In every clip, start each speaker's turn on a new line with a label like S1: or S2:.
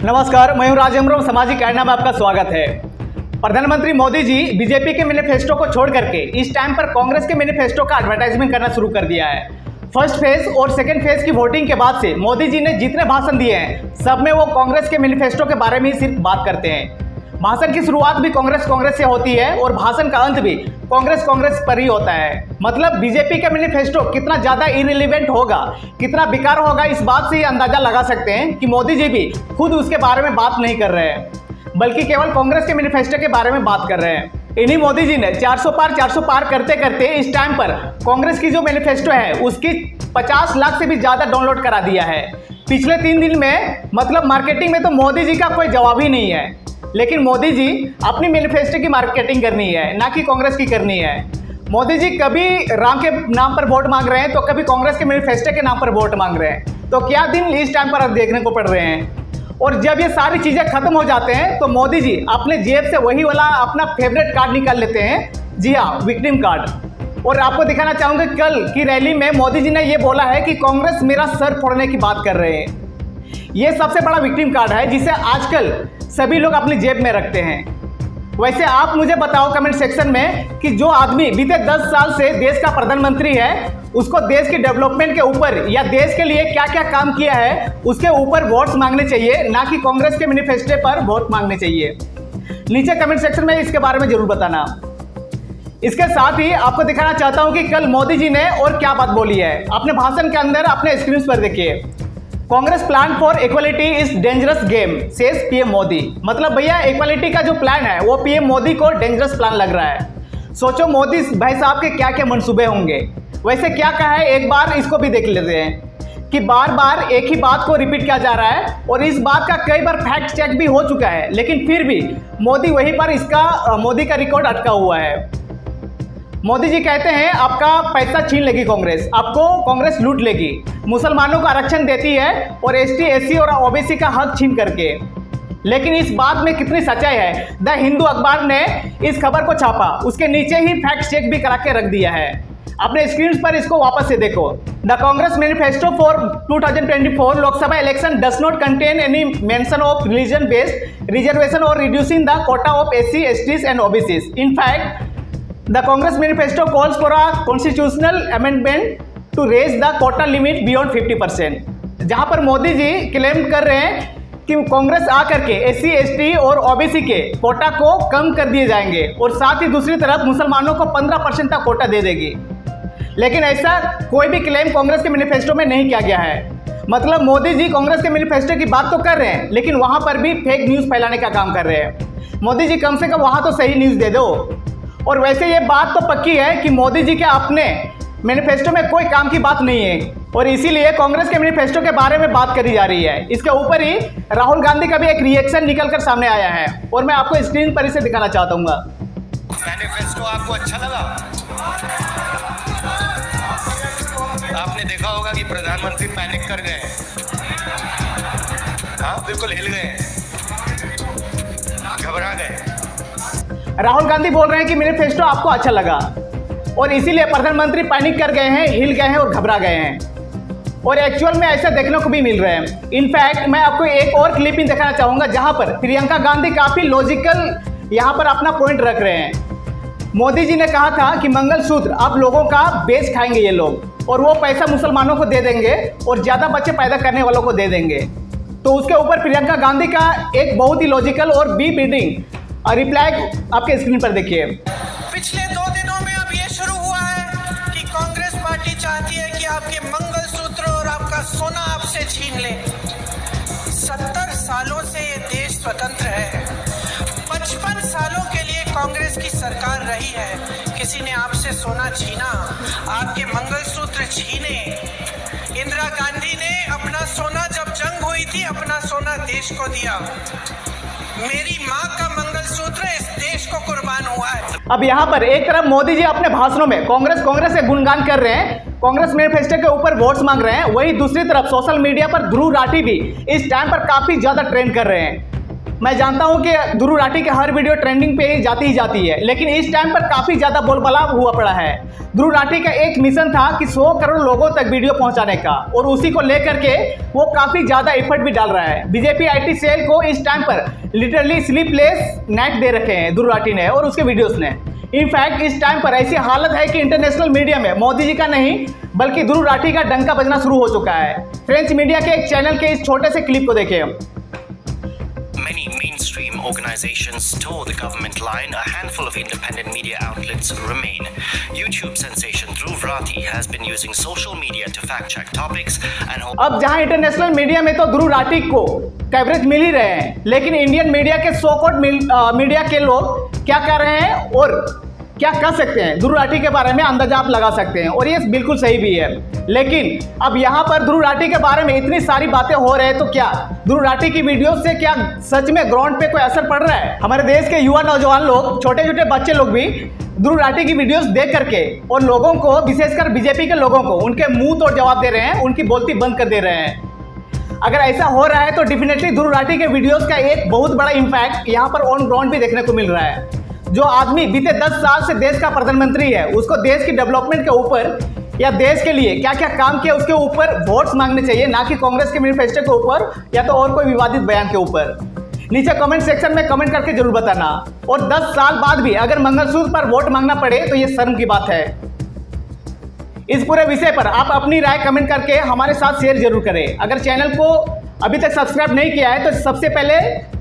S1: नमस्कार, मैं हूं राजेंद्र, सामाजिक कैडना में आपका स्वागत है। प्रधानमंत्री मोदी जी बीजेपी के मैनिफेस्टो को छोड़ करके इस टाइम पर कांग्रेस के मैनिफेस्टो का एडवर्टाइजमेंट करना शुरू कर दिया है। फर्स्ट फेज और सेकंड फेज की वोटिंग के बाद से मोदी जी ने जितने भाषण दिए हैं सब में वो कांग्रेस के मैनिफेस्टो के बारे में ही सिर्फ बात करते हैं। भाषण की शुरुआत भी कांग्रेस से होती है और भाषण का अंत भी कांग्रेस पर ही होता है। मतलब बीजेपी का मैनिफेस्टो कितना ज्यादा इररिलेवेंट होगा, कितना बेकार होगा, इस बात से ही अंदाजा लगा सकते हैं कि मोदी जी भी खुद उसके बारे में बात नहीं कर रहे हैं, बल्कि केवल कांग्रेस के मैनिफेस्टो के बारे में बात कर रहे हैं। इन्हीं मोदी जी ने 400 पार करते करते इस टाइम पर कांग्रेस की जो मैनिफेस्टो है उसकी 50 लाख से भी ज्यादा डाउनलोड करा दिया है पिछले 3 दिन में। मतलब मार्केटिंग में तो मोदी जी का कोई जवाब ही नहीं है, लेकिन मोदी जी अपनी मैनिफेस्टो की मार्केटिंग करनी है, ना कि कांग्रेस की करनी है। मोदी जी कभी राम के नाम पर वोट मांग रहे हैं तो कभी कांग्रेस के मैनिफेस्टो के नाम पर वोट मांग रहे हैं। तो क्या दिन इस टाइम पर अब देखने को पड़ रहे हैं। और जब ये सारी चीजें खत्म हो जाते हैं तो मोदी जी अपने जेब से वही वाला अपना फेवरेट कार्ड निकाल लेते हैं, जी हाँ, विक्टिम कार्ड। और आपको दिखाना चाहूंगा, कल की रैली में मोदी जी ने ये बोला है कि कांग्रेस मेरा सर फोड़ने की बात कर रहे हैं। ये सबसे बड़ा विक्टिम कार्ड है जिसे आजकल सभी लोग अपनी जेब में रखते हैं। वैसे आप मुझे बताओ कमेंट सेक्शन में कि जो आदमी बीते 10 साल से देश का प्रधानमंत्री है उसको देश की डेवलपमेंट के ऊपर या देश के लिए क्या क्या काम किया है उसके ऊपर वोट्स मांगने चाहिए, ना कि कांग्रेस के मैनिफेस्टो पर वोट मांगने चाहिए। नीचे कमेंट सेक्शन में इसके बारे में जरूर बताना। इसके साथ ही आपको दिखाना चाहता हूं कि कल मोदी जी ने और क्या बात बोली है। अपने भाषण के अंदर अपने स्क्रीन पर देखिए, Congress plan for equality is dangerous game says PM Modi. मतलब भैया इक्वालिटी का जो प्लान है वो पीएम मोदी को डेंजरस प्लान लग रहा है। सोचो मोदी भाई साहब के क्या क्या मंसूबे होंगे। वैसे क्या कहा है, एक बार इसको भी देख लेते हैं कि बार बार एक ही बात को रिपीट किया जा रहा है और इस बात का कई बार फैक्ट चेक भी हो चुका है, लेकिन फिर भी मोदी वहीं पर मोदी का रिकॉर्ड अटका हुआ है। मोदी जी कहते हैं आपका पैसा छीन लेगी कांग्रेस, आपको कांग्रेस लूट लेगी, मुसलमानों को आरक्षण देती है और एसटी एससी और ओबीसी का हक छीन करके। लेकिन इस बात में कितनी सच्चाई है, द हिंदू अखबार ने इस खबर को छापा, उसके नीचे ही फैक्ट चेक भी करा के रख दिया है। अपने स्क्रीन पर इसको वापस से देखो। The Congress manifesto for 2024 Lok Sabha election does not contain any mention of religion based reservation और reducing the quota of SC STs and OBCs. In fact the Congress manifesto calls for a constitutional amendment to raise the quota limit beyond 50%। जहां पर Modi ji claim कर रहे हैं कि कांग्रेस आकर के SC ST और ओबीसी के कोटा को कम कर दिए जाएंगे और साथ ही दूसरी तरफ मुसलमानों को 15% तक कोटा दे देगी। लेकिन ऐसा कोई भी क्लेम कांग्रेस के मैनिफेस्टो में नहीं किया गया है। मतलब मोदी जी कांग्रेस के मैनिफेस्टो की बात तो कर रहे हैं, लेकिन वहां पर भी फेक न्यूज फैलाने का काम कर रहे हैं। मोदी जी कम से कम वहां तो सही न्यूज दे दो। और वैसे ये बात तो पक्की है कि मोदी जी के अपने मैनिफेस्टो में कोई काम की बात नहीं है और इसीलिए कांग्रेस के मैनिफेस्टो के बारे में बात करी जा रही है। इसके ऊपर ही राहुल गांधी का भी एक रिएक्शन निकलकर सामने आया है और मैं आपको स्क्रीन पर इसे दिखाना चाहता हूँ।
S2: मैनिफेस्टो आपको अच्छा लगा? आपने देखा होगा कि प्रधानमंत्री पैनिक कर गए, हाँ बिल्कुल हिल गए, घबरा गए।
S1: राहुल गांधी बोल रहे हैं कि मैनिफेस्टो आपको अच्छा लगा और इसीलिए प्रधानमंत्री पैनिक कर गए हैं, हिल गए हैं और घबरा गए हैं। और एक्चुअल में ऐसा देखने को भी मिल रहा है। इनफैक्ट मैं आपको एक और क्लिपिंग दिखाना चाहूंगा जहां पर प्रियंका गांधी काफी लॉजिकल यहां पर अपना पॉइंट रख रहे हैं। मोदी जी ने कहा था कि मंगलसूत्र अब लोगों का बेच खाएंगे ये लोग और वो पैसा मुसलमानों को दे देंगे और ज्यादा बच्चे पैदा करने वालों को दे देंगे। तो उसके ऊपर प्रियंका गांधी का एक बहुत ही लॉजिकल और बी बीडिंग रिप्लाई आपके स्क्रीन पर देखिए।
S3: पिछले 2 दिनों में अब ये शुरू हुआ है कि कांग्रेस पार्टी चाहती है कि आपके मंगलसूत्र और आपका सोना आपसे छीन ले। 70 सालों से ये देश स्वतंत्र है, 55 सालों के लिए कांग्रेस की सरकार रही है। किसी ने आपसे सोना छीना, आपके मंगलसूत्र छीने। इंदिरा गांधी ने अपना सोना, जब जंग हुई थी, अपना सोना देश को दिया। मेरी माँ का मंगलसूत्र इस देश को कुर्बान हुआ है।
S1: अब यहाँ पर एक तरफ मोदी जी अपने भाषणों में कांग्रेस से गुणगान कर रहे हैं, कांग्रेस मैनिफेस्टो के ऊपर वोट्स मांग रहे हैं, वहीं दूसरी तरफ सोशल मीडिया पर ध्रुव राठी भी इस टाइम पर काफी ज्यादा ट्रेंड कर रहे हैं। मैं जानता हूं कि ध्रुव राठी के हर वीडियो ट्रेंडिंग पे ही जाती है, लेकिन इस टाइम पर काफ़ी ज़्यादा बोलबाला हुआ पड़ा है। ध्रुव राठी का एक मिशन था कि 100 करोड़ लोगों तक वीडियो पहुंचाने का, और उसी को लेकर के वो काफ़ी ज़्यादा एफर्ट भी डाल रहा है। बीजेपी आईटी सेल को इस टाइम पर लिटरली स्लीपलेस नाइट दे रखे हैं ध्रुव राठी ने और उसके वीडियोज़ ने। इनफैक्ट इस टाइम पर ऐसी हालत है कि इंटरनेशनल मीडिया में मोदी जी का नहीं बल्कि ध्रुव राठी का डंका बजना शुरू हो चुका है। फ्रेंच मीडिया के एक चैनल के इस छोटे से क्लिप को देखें।
S4: Many mainstream organizations toe the government line. A handful of independent media outlets remain. YouTube sensation Dhruv Rathi has been using social media to fact-check topics and
S1: अब जहां इंटरनेशनल मीडिया में तो ध्रुव राठी को कवरेज मिल ही रहे हैं, लेकिन इंडियन मीडिया के so called media के लोग क्या कर रहे हैं और क्या कर सकते हैं ध्रुव राठी के बारे में अंदाजा आप लगा सकते हैं, और ये बिल्कुल सही भी है। लेकिन अब यहाँ पर ध्रुव राठी के बारे में इतनी सारी बातें हो रही है, तो क्या ध्रुव राठी की वीडियो से क्या सच में ग्राउंड पे कोई असर पड़ रहा है? हमारे देश के युवा नौजवान लोग, छोटे छोटे बच्चे लोग भी ध्रुव राठी की वीडियोस देख करके और लोगों को, विशेषकर बीजेपी के लोगों को, उनके मुंह तोड़ जवाब दे रहे हैं, उनकी बोलती बंद कर दे रहे हैं। अगर ऐसा हो रहा है तो डेफिनेटली ध्रुव राठी के वीडियोस का एक बहुत बड़ा इम्पैक्ट यहाँ पर ऑन ग्राउंड भी देखने को मिल रहा है। जो आदमी बीते 10 साल से देश का प्रधानमंत्री है, उसको देश की डेवलपमेंट के ऊपर या देश के लिए क्या क्या काम किया उसके ऊपर वोट्स मांगने चाहिए, ना कि कांग्रेस के मैनिफेस्टो के ऊपर या तो और कोई विवादित बयान के ऊपर। नीचे कमेंट सेक्शन में कमेंट करके जरूर बताना। और 10 साल बाद भी अगर मंगलसूत्र पर वोट मांगना पड़े तो ये शर्म की बात है। इस पूरे विषय पर आप अपनी राय कमेंट करके हमारे साथ शेयर जरूर करें। अगर चैनल को अभी तक सब्सक्राइब नहीं किया है तो सबसे पहले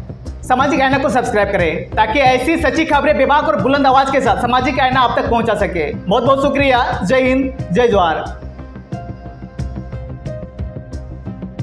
S1: सामाजिक आईना को सब्सक्राइब करें, ताकि ऐसी सच्ची खबरें बेबाक और बुलंद आवाज के साथ सामाजिक आईना आप तक पहुंचा सके। बहुत बहुत शुक्रिया। जय हिंद, जय जवाहर।